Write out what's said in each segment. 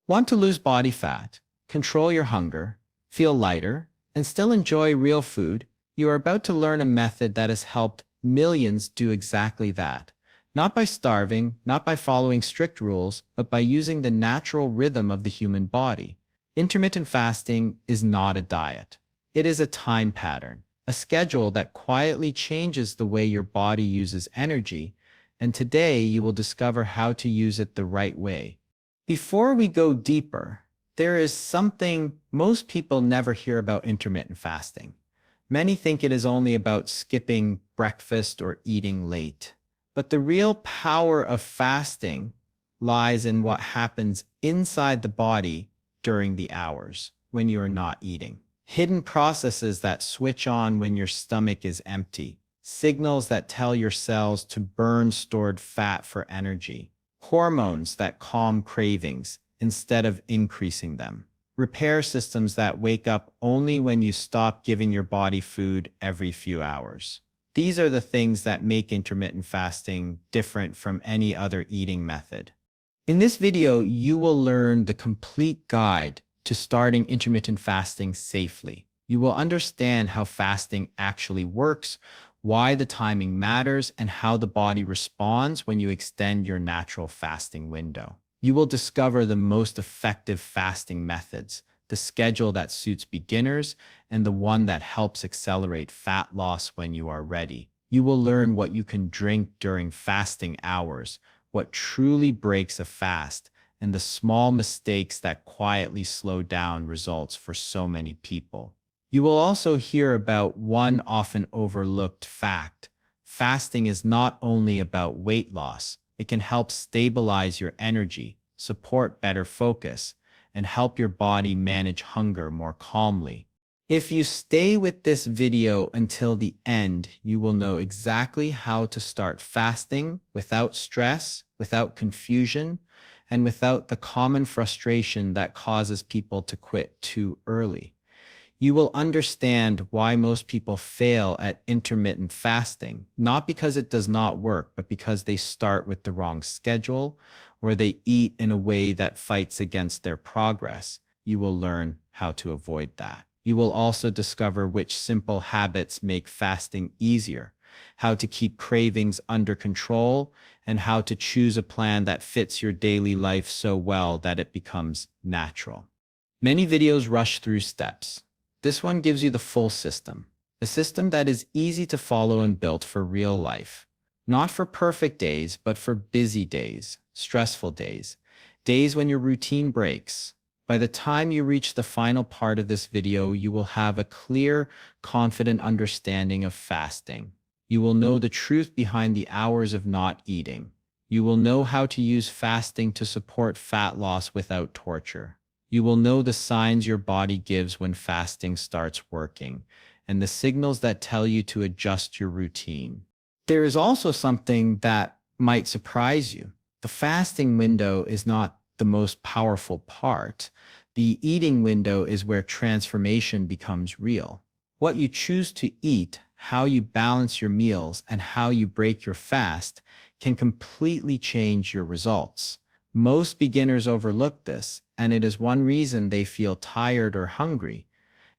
Want to lose body fat, control your hunger, feel lighter, and still enjoy real food? You are about to learn a method that has helped millions do exactly that. Not by starving, not by following strict rules, but by using the natural rhythm of the human body. Intermittent fasting is not a diet. It is a time pattern, a schedule that quietly changes the way your body uses energy, and today you will discover how to use it the right way. Before we go deeper, there is something most people never hear about intermittent fasting. Many think it is only about skipping breakfast or eating late. But the real power of fasting lies in what happens inside the body during the hours when you are not eating. Hidden processes that switch on when your stomach is empty, signals that tell your cells to burn stored fat for energy, hormones that calm cravings instead of increasing them, repair systems that wake up only when you stop giving your body food every few hours. These are the things that make intermittent fasting different from any other eating method. In this video, you will learn the complete guide to starting intermittent fasting safely. You will understand how fasting actually works, why the timing matters, and how the body responds when you extend your natural fasting window. You will discover the most effective fasting methods, the schedule that suits beginners, and the one that helps accelerate fat loss when you are ready. You will learn what you can drink during fasting hours, what truly breaks a fast, and the small mistakes that quietly slow down results for so many people. You will also hear about one often overlooked fact. Fasting is not only about weight loss, it can help stabilize your energy, support better focus, and help your body manage hunger more calmly. If you stay with this video until the end, you will know exactly how to start fasting without stress, without confusion, and without the common frustration that causes people to quit too early. You will understand why most people fail at intermittent fasting, not because it does not work, but because they start with the wrong schedule or they eat in a way that fights against their progress. You will learn how to avoid that. You will also discover which simple habits make fasting easier, how to keep cravings under control, and how to choose a plan that fits your daily life so well that it becomes natural. Many videos rush through steps. This one gives you the full system, a system that is easy to follow and built for real life. Not for perfect days, but for busy days, stressful days, days when your routine breaks. By the time you reach the final part of this video, you will have a clear, confident understanding of fasting. You will know the truth behind the hours of not eating. You will know how to use fasting to support fat loss without torture. You will know the signs your body gives when fasting starts working, and the signals that tell you to adjust your routine. There is also something that might surprise you. The fasting window is not the most powerful part. The eating window is where transformation becomes real. What you choose to eat, how you balance your meals, and how you break your fast can completely change your results. Most beginners overlook this, and it is one reason they feel tired or hungry.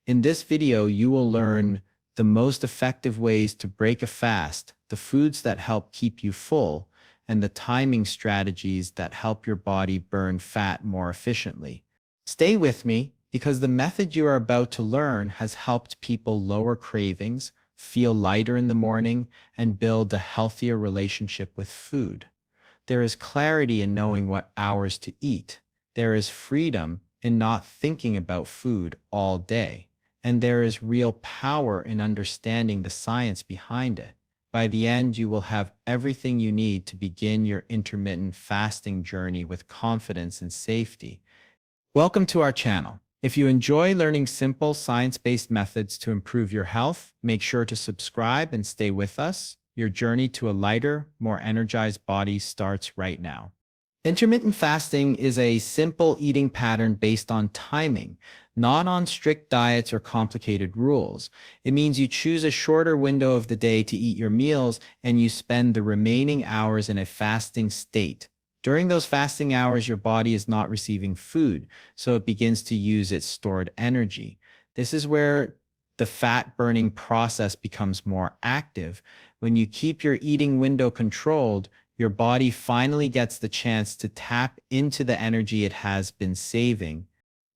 In this video, you will learn the most effective ways to break a fast, the foods that help keep you full, and the timing strategies that help your body burn fat more efficiently. Stay with me, because the method you are about to learn has helped people lower cravings, feel lighter in the morning, and build a healthier relationship with food. There is clarity in knowing what hours to eat. There is freedom in not thinking about food all day. And there is real power in understanding the science behind it. By the end, you will have everything you need to begin your intermittent fasting journey with confidence and safety. Welcome to our channel. If you enjoy learning simple science-based methods to improve your health, make sure to subscribe and stay with us. Your journey to a lighter, more energized body starts right now. Intermittent fasting is a simple eating pattern based on timing, not on strict diets or complicated rules. It means you choose a shorter window of the day to eat your meals, and you spend the remaining hours in a fasting state. During those fasting hours, your body is not receiving food, so it begins to use its stored energy. This is where the fat burning process becomes more active. When you keep your eating window controlled, your body finally gets the chance to tap into the energy it has been saving.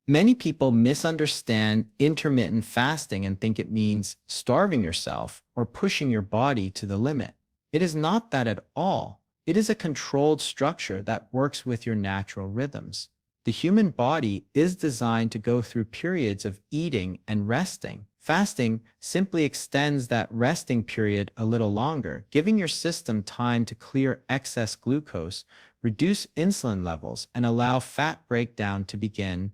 Many people misunderstand intermittent fasting and think it means starving yourself or pushing your body to the limit. It is not that at all. It is a controlled structure that works with your natural rhythms. The human body is designed to go through periods of eating and resting. Fasting simply extends that resting period a little longer, giving your system time to clear excess glucose, reduce insulin levels, and allow fat breakdown to begin.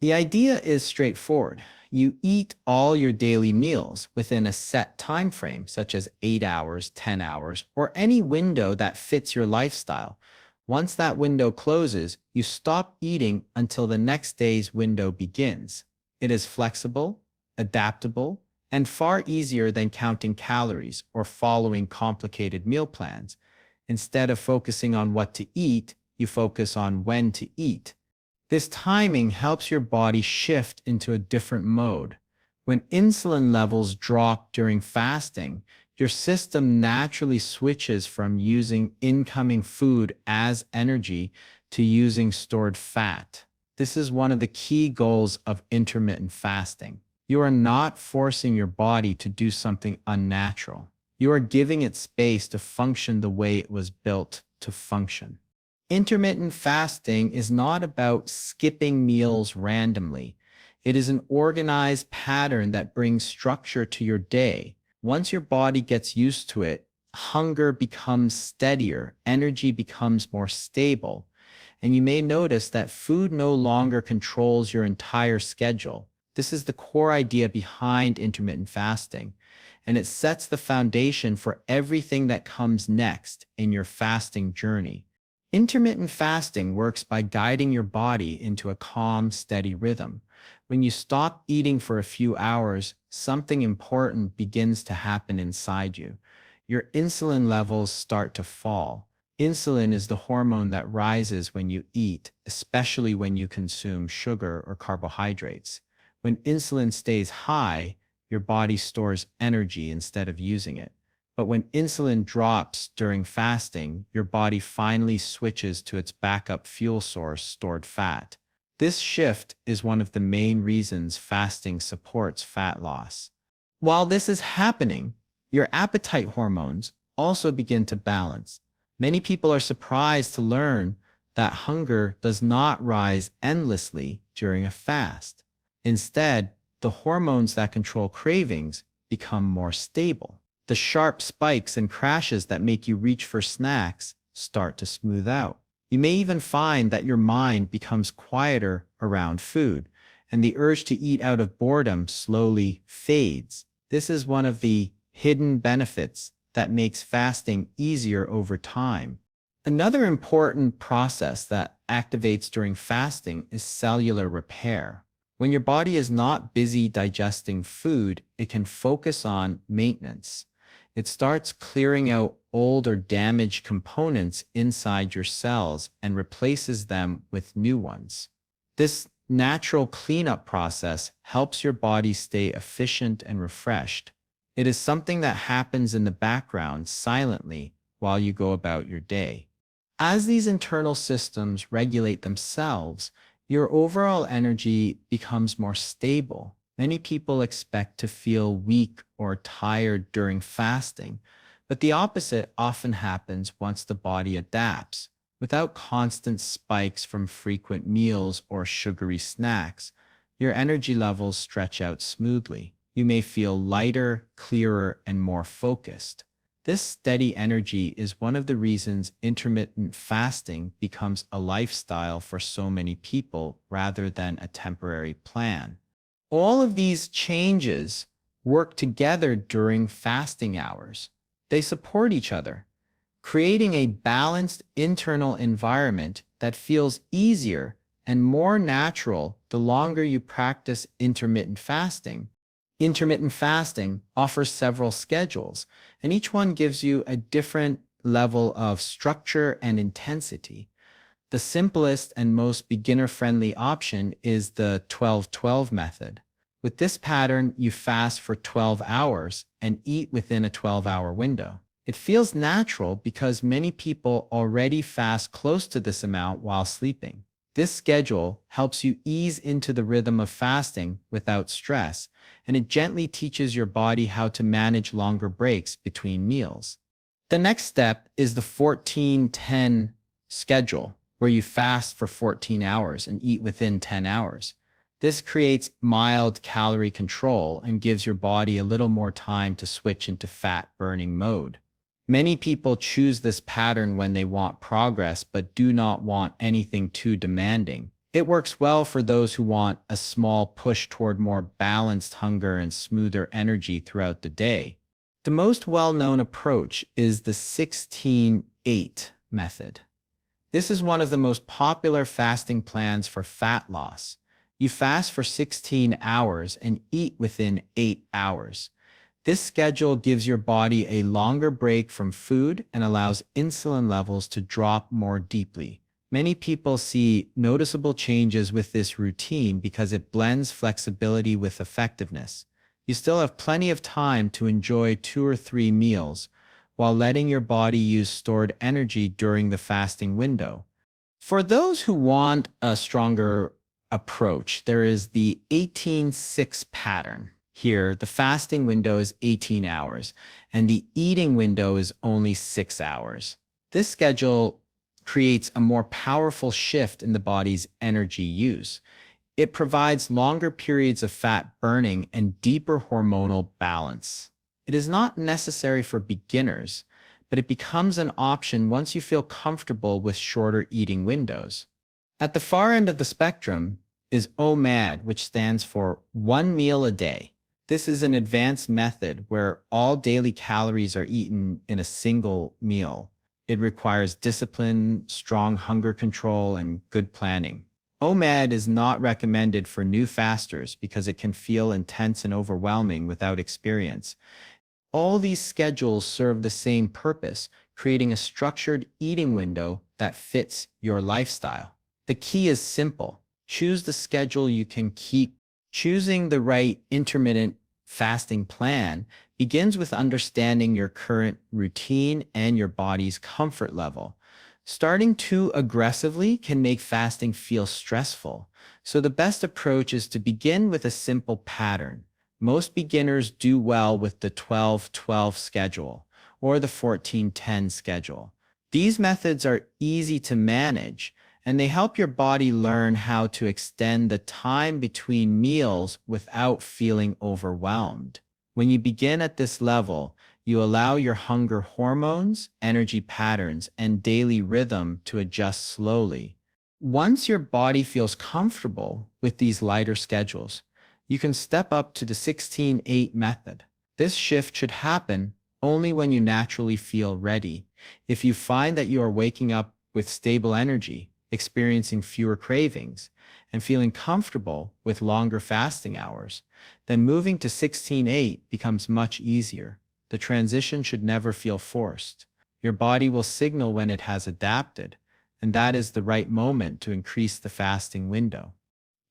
The idea is straightforward. You eat all your daily meals within a set time frame, such as 8 hours, 10 hours, or any window that fits your lifestyle. Once that window closes, you stop eating until the next day's window begins. It is flexible, adaptable, and far easier than counting calories or following complicated meal plans. Instead of focusing on what to eat, you focus on when to eat. This timing helps your body shift into a different mode. When insulin levels drop during fasting, your system naturally switches from using incoming food as energy to using stored fat. This is one of the key goals of intermittent fasting. You are not forcing your body to do something unnatural. You are giving it space to function the way it was built to function. Intermittent fasting is not about skipping meals randomly. It is an organized pattern that brings structure to your day. Once your body gets used to it, hunger becomes steadier, energy becomes more stable, and you may notice that food no longer controls your entire schedule. This is the core idea behind intermittent fasting, and it sets the foundation for everything that comes next in your fasting journey. Intermittent fasting works by guiding your body into a calm, steady rhythm. When you stop eating for a few hours, something important begins to happen inside you. Your insulin levels start to fall. Insulin is the hormone that rises when you eat, especially when you consume sugar or carbohydrates. When insulin stays high, your body stores energy instead of using it. But when insulin drops during fasting, your body finally switches to its backup fuel source, stored fat. This shift is one of the main reasons fasting supports fat loss. While this is happening, your appetite hormones also begin to balance. Many people are surprised to learn that hunger does not rise endlessly during a fast. Instead, the hormones that control cravings become more stable. The sharp spikes and crashes that make you reach for snacks start to smooth out. You may even find that your mind becomes quieter around food, and the urge to eat out of boredom slowly fades. This is one of the hidden benefits that makes fasting easier over time. Another important process that activates during fasting is cellular repair. When your body is not busy digesting food, it can focus on maintenance. It starts clearing out old or damaged components inside your cells and replaces them with new ones. This natural cleanup process helps your body stay efficient and refreshed. It is something that happens in the background silently while you go about your day. As these internal systems regulate themselves, your overall energy becomes more stable. Many people expect to feel weak or tired during fasting, but the opposite often happens once the body adapts. Without constant spikes from frequent meals or sugary snacks, your energy levels stretch out smoothly. You may feel lighter, clearer, and more focused. This steady energy is one of the reasons intermittent fasting becomes a lifestyle for so many people rather than a temporary plan. All of these changes work together during fasting hours. They support each other, creating a balanced internal environment that feels easier and more natural the longer you practice intermittent fasting. Intermittent fasting offers several schedules, and each one gives you a different level of structure and intensity. The simplest and most beginner-friendly option is the 12-12 method. With this pattern, you fast for 12 hours and eat within a 12-hour window. It feels natural because many people already fast close to this amount while sleeping. This schedule helps you ease into the rhythm of fasting without stress, and it gently teaches your body how to manage longer breaks between meals. The next step is the 14-10 schedule, where you fast for 14 hours and eat within 10 hours. This creates mild calorie control and gives your body a little more time to switch into fat-burning mode. Many people choose this pattern when they want progress but do not want anything too demanding. It works well for those who want a small push toward more balanced hunger and smoother energy throughout the day. The most well-known approach is the 16-8 method. This is one of the most popular fasting plans for fat loss. You fast for 16 hours and eat within 8 hours. This schedule gives your body a longer break from food and allows insulin levels to drop more deeply. Many people see noticeable changes with this routine because it blends flexibility with effectiveness. You still have plenty of time to enjoy 2 or 3 meals while letting your body use stored energy during the fasting window. For those who want a stronger approach, there is the 18-6 pattern. Here, the fasting window is 18 hours, and the eating window is only 6 hours. This schedule creates a more powerful shift in the body's energy use. It provides longer periods of fat burning and deeper hormonal balance. It is not necessary for beginners, but it becomes an option once you feel comfortable with shorter eating windows. At the far end of the spectrum is OMAD, which stands for 1 meal a day. This is an advanced method where all daily calories are eaten in a single meal. It requires discipline, strong hunger control, and good planning. OMAD is not recommended for new fasters because it can feel intense and overwhelming without experience. All these schedules serve the same purpose, creating a structured eating window that fits your lifestyle. The key is simple. Choose the schedule you can keep. Choosing the right intermittent fasting plan begins with understanding your current routine and your body's comfort level. Starting too aggressively can make fasting feel stressful, so the best approach is to begin with a simple pattern. Most beginners do well with the 12-12 schedule or the 14-10 schedule. These methods are easy to manage, and they help your body learn how to extend the time between meals without feeling overwhelmed. When you begin at this level, you allow your hunger hormones, energy patterns, and daily rhythm to adjust slowly. Once your body feels comfortable with these lighter schedules, you can step up to the 16-8 method. This shift should happen only when you naturally feel ready. If you find that you are waking up with stable energy, experiencing fewer cravings, and feeling comfortable with longer fasting hours, then moving to 16-8 becomes much easier. The transition should never feel forced. Your body will signal when it has adapted, and that is the right moment to increase the fasting window.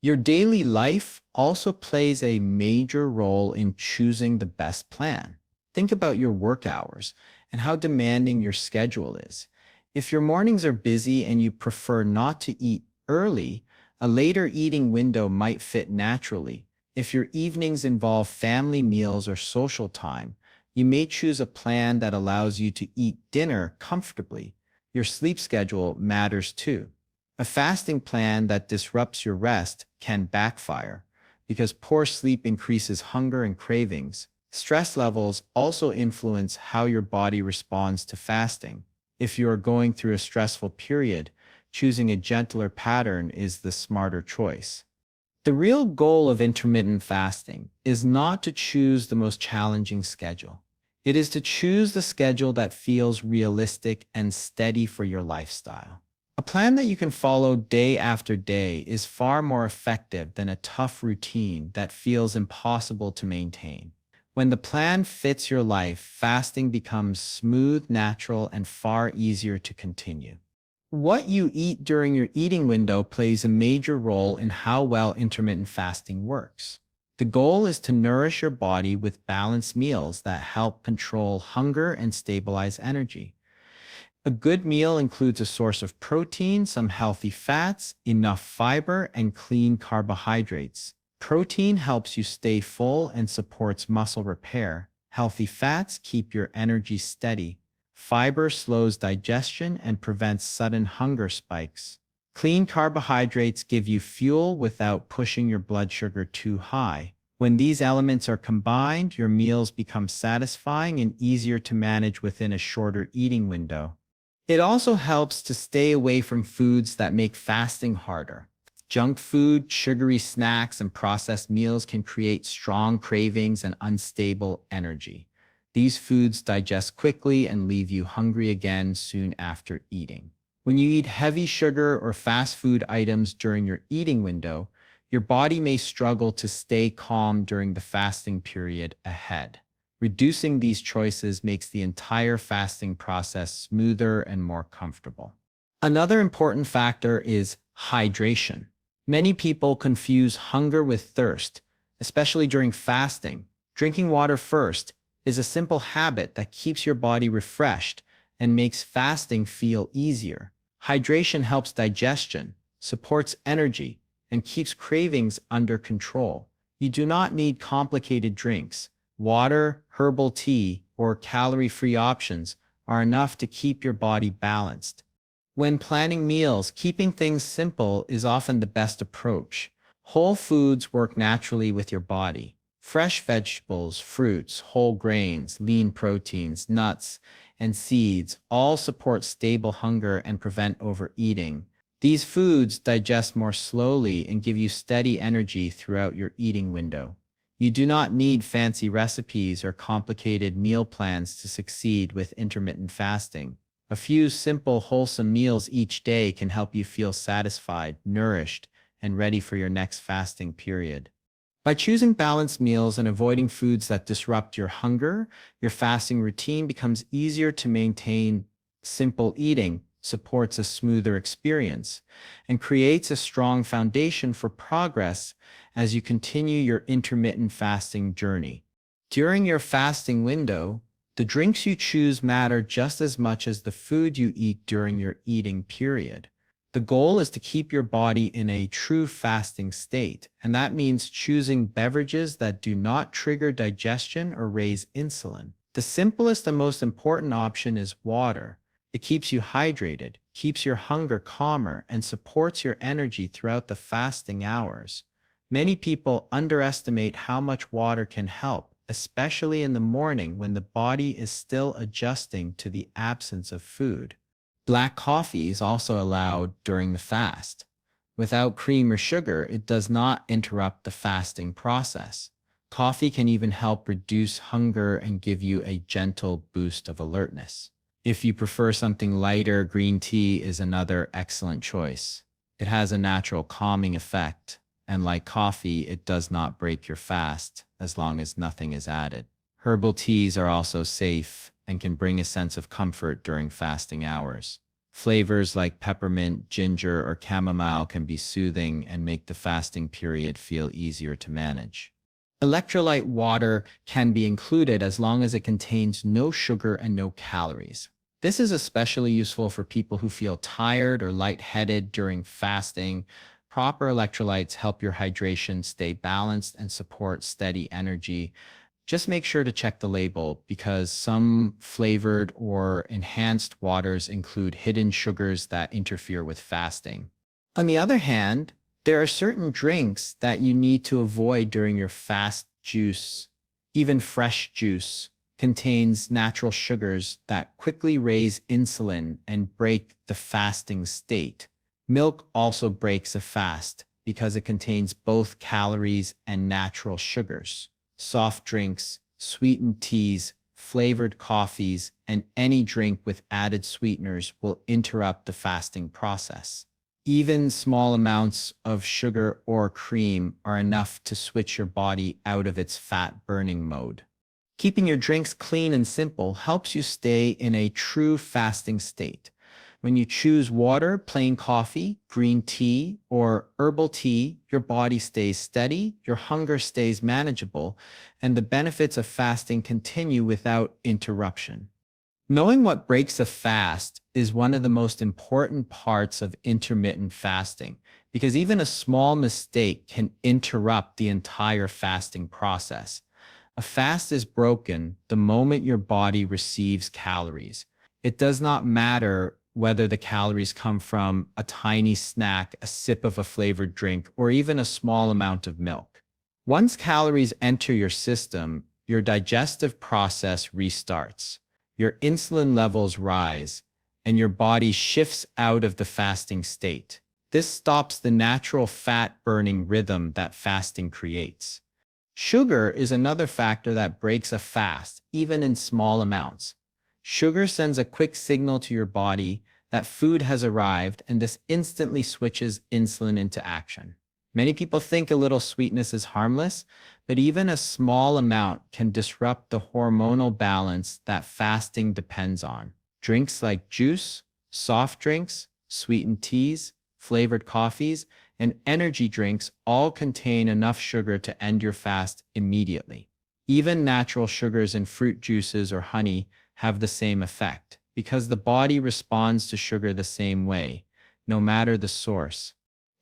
Your daily life also plays a major role in choosing the best plan. Think about your work hours and how demanding your schedule is. If your mornings are busy and you prefer not to eat early, a later eating window might fit naturally. If your evenings involve family meals or social time, you may choose a plan that allows you to eat dinner comfortably. Your sleep schedule matters too. A fasting plan that disrupts your rest can backfire because poor sleep increases hunger and cravings. Stress levels also influence how your body responds to fasting. If you are going through a stressful period, choosing a gentler pattern is the smarter choice. The real goal of intermittent fasting is not to choose the most challenging schedule. It is to choose the schedule that feels realistic and steady for your lifestyle. A plan that you can follow day after day is far more effective than a tough routine that feels impossible to maintain. When the plan fits your life, fasting becomes smooth, natural, and far easier to continue. What you eat during your eating window plays a major role in how well intermittent fasting works. The goal is to nourish your body with balanced meals that help control hunger and stabilize energy. A good meal includes a source of protein, some healthy fats, enough fiber, and clean carbohydrates. Protein helps you stay full and supports muscle repair. Healthy fats keep your energy steady. Fiber slows digestion and prevents sudden hunger spikes. Clean carbohydrates give you fuel without pushing your blood sugar too high. When these elements are combined, your meals become satisfying and easier to manage within a shorter eating window. It also helps to stay away from foods that make fasting harder. Junk food, sugary snacks, and processed meals can create strong cravings and unstable energy. These foods digest quickly and leave you hungry again soon after eating. When you eat heavy sugar or fast food items during your eating window, your body may struggle to stay calm during the fasting period ahead. Reducing these choices makes the entire fasting process smoother and more comfortable. Another important factor is hydration. Many people confuse hunger with thirst, especially during fasting. Drinking water first is a simple habit that keeps your body refreshed and makes fasting feel easier. Hydration helps digestion, supports energy, and keeps cravings under control. You do not need complicated drinks. Water, herbal tea, or calorie-free options are enough to keep your body balanced. When planning meals, keeping things simple is often the best approach. Whole foods work naturally with your body. Fresh vegetables, fruits, whole grains, lean proteins, nuts, and seeds all support stable hunger and prevent overeating. These foods digest more slowly and give you steady energy throughout your eating window. You do not need fancy recipes or complicated meal plans to succeed with intermittent fasting. A few simple, wholesome meals each day can help you feel satisfied, nourished, and ready for your next fasting period. By choosing balanced meals and avoiding foods that disrupt your hunger, your fasting routine becomes easier to maintain. Simple eating supports a smoother experience and creates a strong foundation for progress as you continue your intermittent fasting journey. During your fasting window, the drinks you choose matter just as much as the food you eat during your eating period. The goal is to keep your body in a true fasting state, and that means choosing beverages that do not trigger digestion or raise insulin. The simplest and most important option is water. It keeps you hydrated, keeps your hunger calmer, and supports your energy throughout the fasting hours. Many people underestimate how much water can help, especially in the morning when the body is still adjusting to the absence of food. Black coffee is also allowed during the fast. Without cream or sugar, it does not interrupt the fasting process. Coffee can even help reduce hunger and give you a gentle boost of alertness. If you prefer something lighter, green tea is another excellent choice. It has a natural calming effect, and like coffee, it does not break your fast as long as nothing is added. Herbal teas are also safe and can bring a sense of comfort during fasting hours. Flavors like peppermint, ginger, or chamomile can be soothing and make the fasting period feel easier to manage. Electrolyte water can be included as long as it contains no sugar and no calories. This is especially useful for people who feel tired or lightheaded during fasting. Proper electrolytes help your hydration stay balanced and support steady energy. Just make sure to check the label because some flavored or enhanced waters include hidden sugars that interfere with fasting. On the other hand, there are certain drinks that you need to avoid during your fast. Juice, even fresh juice, contains natural sugars that quickly raise insulin and break the fasting state. Milk also breaks a fast because it contains both calories and natural sugars. Soft drinks, sweetened teas, flavored coffees, and any drink with added sweeteners will interrupt the fasting process. Even small amounts of sugar or cream are enough to switch your body out of its fat-burning mode. Keeping your drinks clean and simple helps you stay in a true fasting state. When you choose water, plain coffee, green tea, or herbal tea, your body stays steady, your hunger stays manageable, and the benefits of fasting continue without interruption. Knowing what breaks a fast is one of the most important parts of intermittent fasting because even a small mistake can interrupt the entire fasting process. A fast is broken the moment your body receives calories. It does not matter whether the calories come from a tiny snack, a sip of a flavored drink, or even a small amount of milk. Once calories enter your system, your digestive process restarts. Your insulin levels rise, and your body shifts out of the fasting state. This stops the natural fat burning rhythm that fasting creates. Sugar is another factor that breaks a fast, even in small amounts. Sugar sends a quick signal to your body that food has arrived, and this instantly switches insulin into action. Many people think a little sweetness is harmless, but even a small amount can disrupt the hormonal balance that fasting depends on. Drinks like juice, soft drinks, sweetened teas, flavored coffees, and energy drinks all contain enough sugar to end your fast immediately. Even natural sugars in fruit juices or honey have the same effect because the body responds to sugar the same way, no matter the source.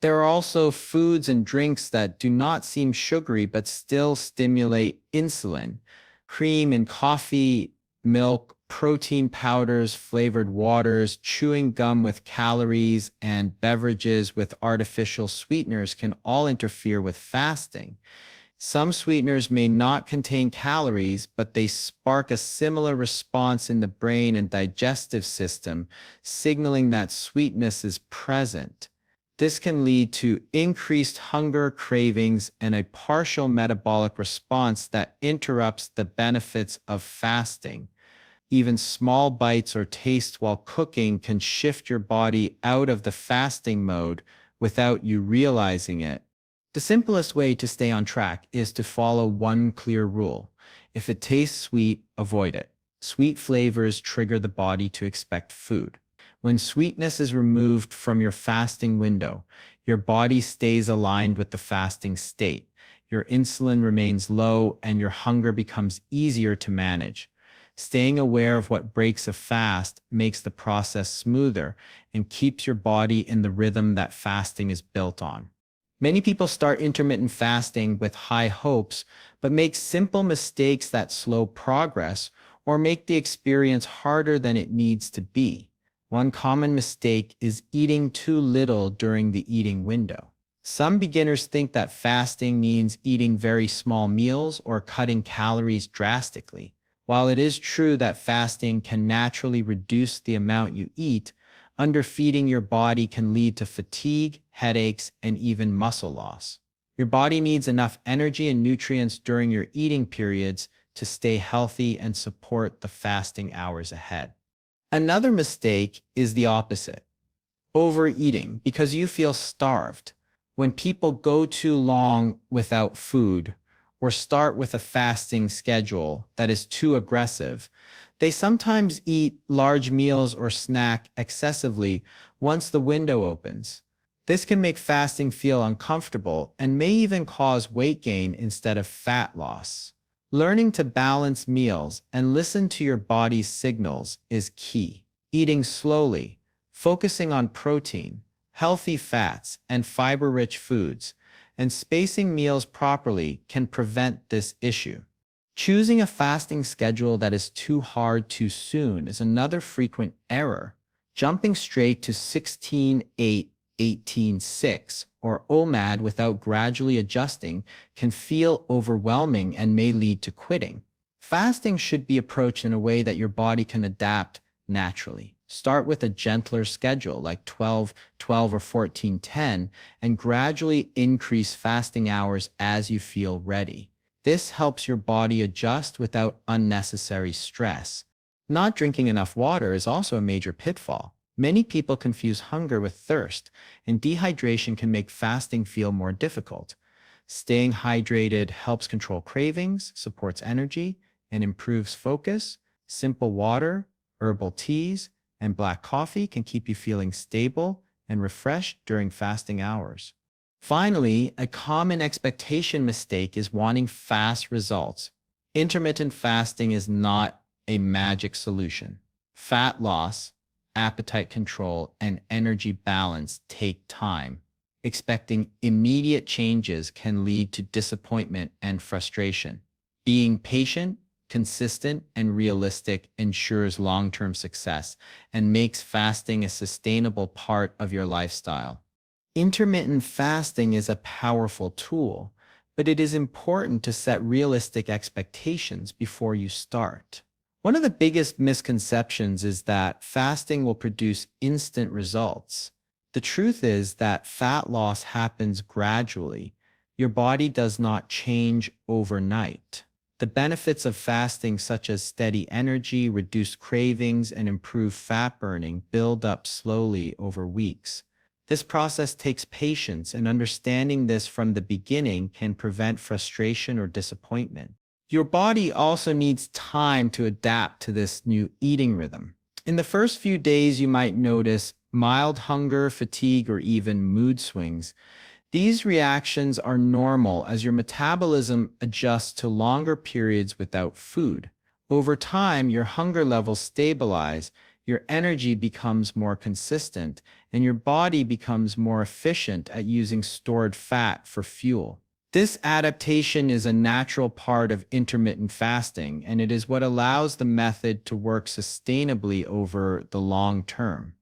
There are also foods and drinks that do not seem sugary but still stimulate insulin. Cream in coffee, milk, protein powders, flavored waters, chewing gum with calories, and beverages with artificial sweeteners can all interfere with fasting. Some sweeteners may not contain calories, but they spark a similar response in the brain and digestive system, signaling that sweetness is present. This can lead to increased hunger, cravings, and a partial metabolic response that interrupts the benefits of fasting. Even small bites or taste while cooking can shift your body out of the fasting mode without you realizing it. The simplest way to stay on track is to follow one clear rule. If it tastes sweet, avoid it. Sweet flavors trigger the body to expect food. When sweetness is removed from your fasting window, your body stays aligned with the fasting state. Your insulin remains low and your hunger becomes easier to manage. Staying aware of what breaks a fast makes the process smoother and keeps your body in the rhythm that fasting is built on. Many people start intermittent fasting with high hopes, but make simple mistakes that slow progress or make the experience harder than it needs to be. One common mistake is eating too little during the eating window. Some beginners think that fasting means eating very small meals or cutting calories drastically. While it is true that fasting can naturally reduce the amount you eat, underfeeding your body can lead to fatigue, headaches, and even muscle loss. Your body needs enough energy and nutrients during your eating periods to stay healthy and support the fasting hours ahead. Another mistake is the opposite: overeating because you feel starved. When people go too long without food or start with a fasting schedule that is too aggressive, they sometimes eat large meals or snack excessively once the window opens. This can make fasting feel uncomfortable and may even cause weight gain instead of fat loss. Learning to balance meals and listen to your body's signals is key. Eating slowly, focusing on protein, healthy fats, and fiber-rich foods, and spacing meals properly can prevent this issue. Choosing a fasting schedule that is too hard too soon is another frequent error. Jumping straight to 16-8, 18-6, or OMAD without gradually adjusting can feel overwhelming and may lead to quitting. Fasting should be approached in a way that your body can adapt naturally. Start with a gentler schedule like 12-12 or 14-10 and gradually increase fasting hours as you feel ready. This helps your body adjust without unnecessary stress. Not drinking enough water is also a major pitfall. Many people confuse hunger with thirst, and dehydration can make fasting feel more difficult. Staying hydrated helps control cravings, supports energy, and improves focus. Simple water, herbal teas, and black coffee can keep you feeling stable and refreshed during fasting hours. Finally, a common expectation mistake is wanting fast results. Intermittent fasting is not a magic solution. Fat loss, appetite control, and energy balance take time. Expecting immediate changes can lead to disappointment and frustration. Being patient, consistent, and realistic ensures long-term success and makes fasting a sustainable part of your lifestyle. Intermittent fasting is a powerful tool, but it is important to set realistic expectations before you start. One of the biggest misconceptions is that fasting will produce instant results. The truth is that fat loss happens gradually. Your body does not change overnight. The benefits of fasting, such as steady energy, reduced cravings, and improved fat burning, build up slowly over weeks. This process takes patience, and understanding this from the beginning can prevent frustration or disappointment. Your body also needs time to adapt to this new eating rhythm. In the first few days, you might notice mild hunger, fatigue, or even mood swings. These reactions are normal as your metabolism adjusts to longer periods without food. Over time, your hunger levels stabilize, your energy becomes more consistent, and your body becomes more efficient at using stored fat for fuel. This adaptation is a natural part of intermittent fasting, and it is what allows the method to work sustainably over the long term.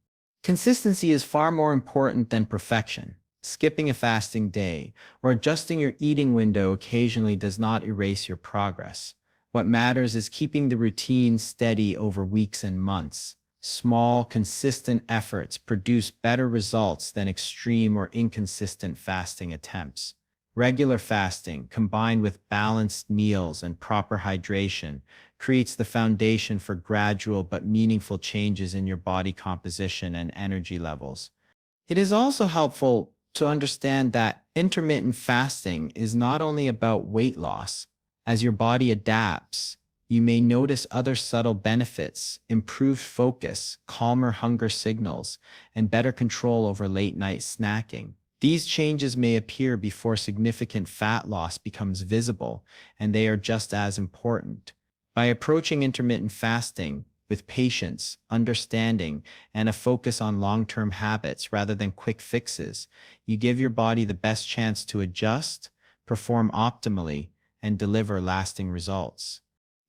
Consistency is far more important than perfection. Skipping a fasting day or adjusting your eating window occasionally does not erase your progress. What matters is keeping the routine steady over weeks and months. Small, consistent efforts produce better results than extreme or inconsistent fasting attempts. Regular fasting, combined with balanced meals and proper hydration, creates the foundation for gradual but meaningful changes in your body composition and energy levels. It is also helpful to understand that intermittent fasting is not only about weight loss. As your body adapts, you may notice other subtle benefits: improved focus, calmer hunger signals, and better control over late-night snacking. These changes may appear before significant fat loss becomes visible, and they are just as important. By approaching intermittent fasting with patience, understanding, and a focus on long-term habits rather than quick fixes, you give your body the best chance to adjust, perform optimally, and deliver lasting results.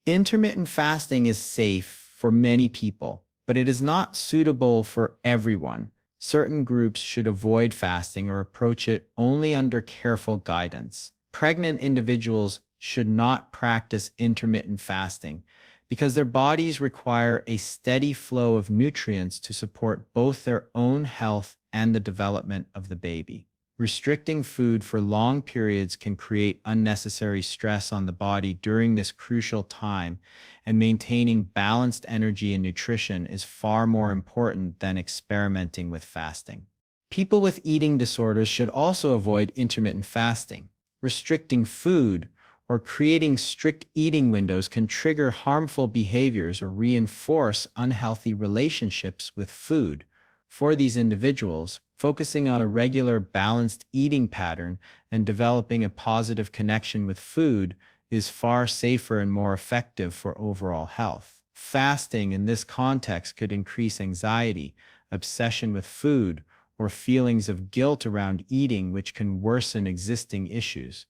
Intermittent fasting is safe for many people, but it is not suitable for everyone. Certain groups should avoid fasting or approach it only under careful guidance. Pregnant individuals should not practice intermittent fasting because their bodies require a steady flow of nutrients to support both their own health and the development of the baby. Restricting food for long periods can create unnecessary stress on the body during this crucial time, and maintaining balanced energy and nutrition is far more important than experimenting with fasting. People with eating disorders should also avoid intermittent fasting. Restricting food or creating strict eating windows can trigger harmful behaviors or reinforce unhealthy relationships with food. For these individuals, focusing on a regular, balanced eating pattern and developing a positive connection with food is far safer and more effective for overall health. Fasting in this context could increase anxiety, obsession with food, or feelings of guilt around eating, which can worsen existing issues.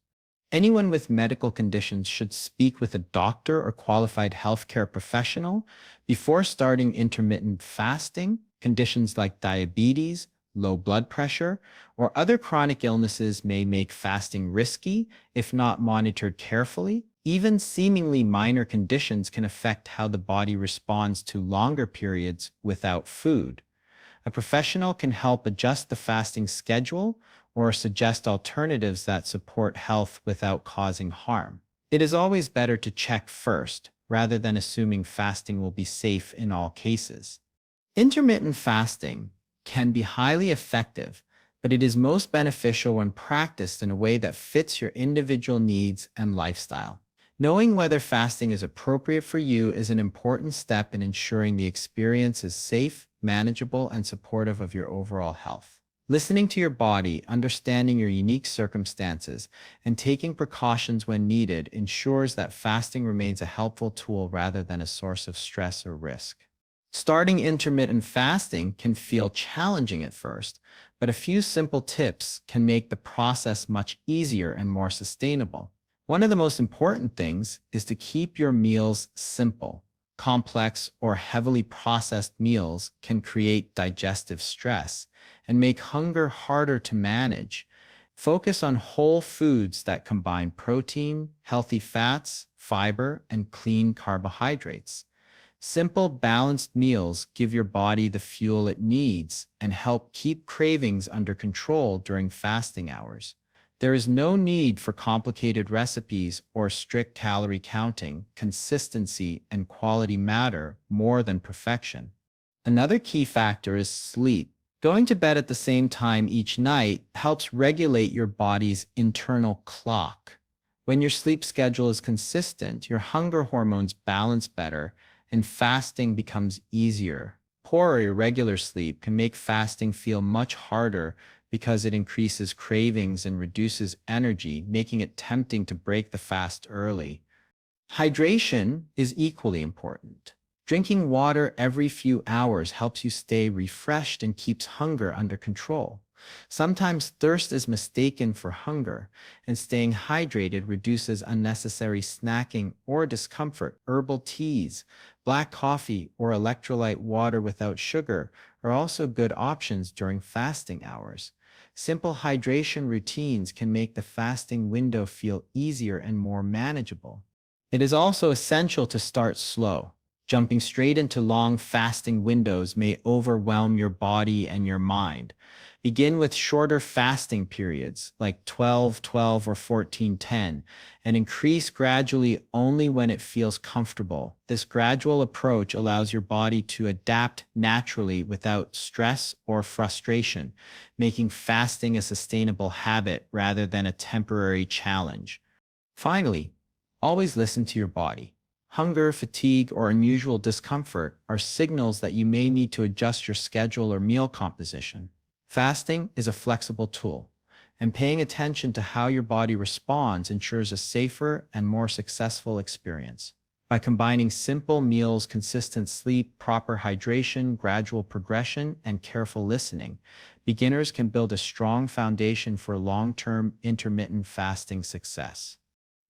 Anyone with medical conditions should speak with a doctor or qualified healthcare professional before starting intermittent fasting. Conditions like diabetes, low blood pressure, or other chronic illnesses may make fasting risky if not monitored carefully. Even seemingly minor conditions can affect how the body responds to longer periods without food. A professional can help adjust the fasting schedule or suggest alternatives that support health without causing harm. It is always better to check first, rather than assuming fasting will be safe in all cases. Intermittent fasting can be highly effective, but it is most beneficial when practiced in a way that fits your individual needs and lifestyle. Knowing whether fasting is appropriate for you is an important step in ensuring the experience is safe, manageable, and supportive of your overall health. Listening to your body, understanding your unique circumstances, and taking precautions when needed ensures that fasting remains a helpful tool rather than a source of stress or risk. Starting intermittent fasting can feel challenging at first, but a few simple tips can make the process much easier and more sustainable. One of the most important things is to keep your meals simple. Complex or heavily processed meals can create digestive stress and make hunger harder to manage. Focus on whole foods that combine protein, healthy fats, fiber, and clean carbohydrates. Simple, balanced meals give your body the fuel it needs and help keep cravings under control during fasting hours. There is no need for complicated recipes or strict calorie counting. Consistency and quality matter more than perfection. Another key factor is sleep. Going to bed at the same time each night helps regulate your body's internal clock. When your sleep schedule is consistent, your hunger hormones balance better and fasting becomes easier. Poor or irregular sleep can make fasting feel much harder because it increases cravings and reduces energy, making it tempting to break the fast early. Hydration is equally important. Drinking water every few hours helps you stay refreshed and keeps hunger under control. Sometimes thirst is mistaken for hunger, and staying hydrated reduces unnecessary snacking or discomfort. Herbal teas, black coffee, or electrolyte water without sugar are also good options during fasting hours. Simple hydration routines can make the fasting window feel easier and more manageable. It is also essential to start slow. Jumping straight into long fasting windows may overwhelm your body and your mind. Begin with shorter fasting periods, like 12-12 or 14-10, and increase gradually only when it feels comfortable. This gradual approach allows your body to adapt naturally without stress or frustration, making fasting a sustainable habit rather than a temporary challenge. Finally, always listen to your body. Hunger, fatigue, or unusual discomfort are signals that you may need to adjust your schedule or meal composition. Fasting is a flexible tool, and paying attention to how your body responds ensures a safer and more successful experience. By combining simple meals, consistent sleep, proper hydration, gradual progression, and careful listening, beginners can build a strong foundation for long-term intermittent fasting success.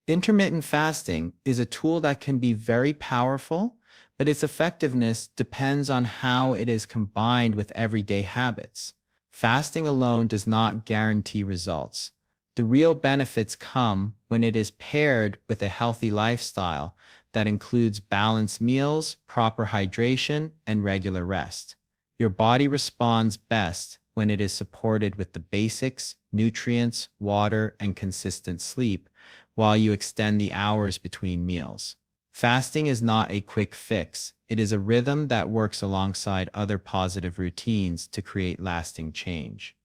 Intermittent fasting is a tool that can be very powerful, but its effectiveness depends on how it is combined with everyday habits. Fasting alone does not guarantee results. The real benefits come when it is paired with a healthy lifestyle that includes balanced meals, proper hydration, and regular rest. Your body responds best when it is supported with the basics, nutrients, water, and consistent sleep, while you extend the hours between meals. Fasting is not a quick fix. It is a rhythm that works alongside other positive routines to create lasting change.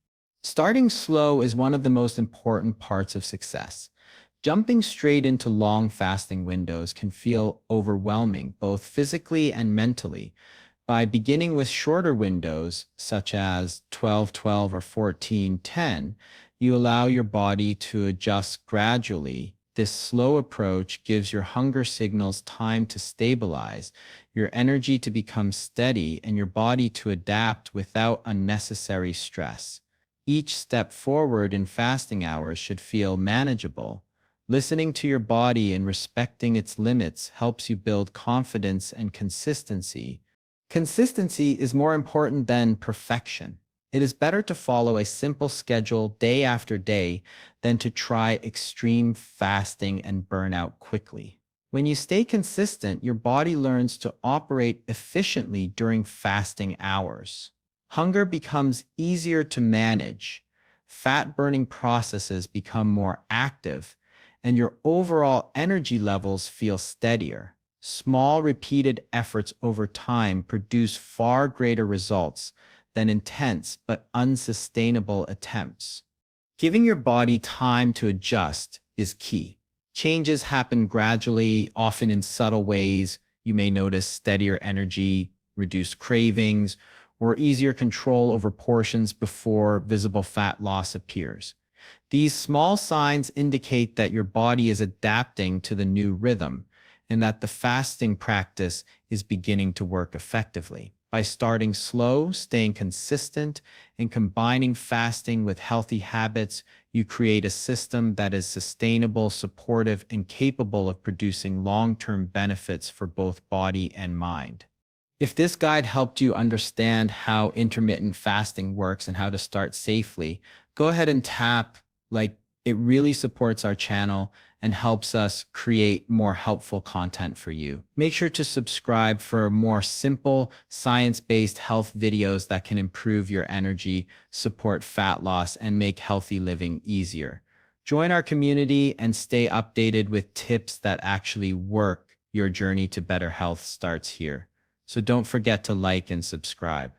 Starting slow is one of the most important parts of success. Jumping straight into long fasting windows can feel overwhelming, both physically and mentally. By beginning with shorter windows, such as 12-12 or 14-10, you allow your body to adjust gradually. This slow approach gives your hunger signals time to stabilize, your energy to become steady, and your body to adapt without unnecessary stress. Each step forward in fasting hours should feel manageable. Listening to your body and respecting its limits helps you build confidence and consistency. Consistency is more important than perfection. It is better to follow a simple schedule day after day than to try extreme fasting and burn out quickly. When you stay consistent, your body learns to operate efficiently during fasting hours. Hunger becomes easier to manage, fat-burning processes become more active, and your overall energy levels feel steadier. Small, repeated efforts over time produce far greater results than intense but unsustainable attempts. Giving your body time to adjust is key. Changes happen gradually, often in subtle ways. You may notice steadier energy, reduced cravings, or easier control over portions before visible fat loss appears. These small signs indicate that your body is adapting to the new rhythm and that the fasting practice is beginning to work effectively. By starting slow, staying consistent, and combining fasting with healthy habits, you create a system that is sustainable, supportive, and capable of producing long-term benefits for both body and mind. If this guide helped you understand how intermittent fasting works and how to start safely, go ahead and tap like it really supports our channel and helps us create more helpful content for you. Make sure to subscribe for more simple, science-based health videos that can improve your energy, support fat loss, and make healthy living easier. Join our community and stay updated with tips that actually work. Your journey to better health starts here. So don't forget to like and subscribe.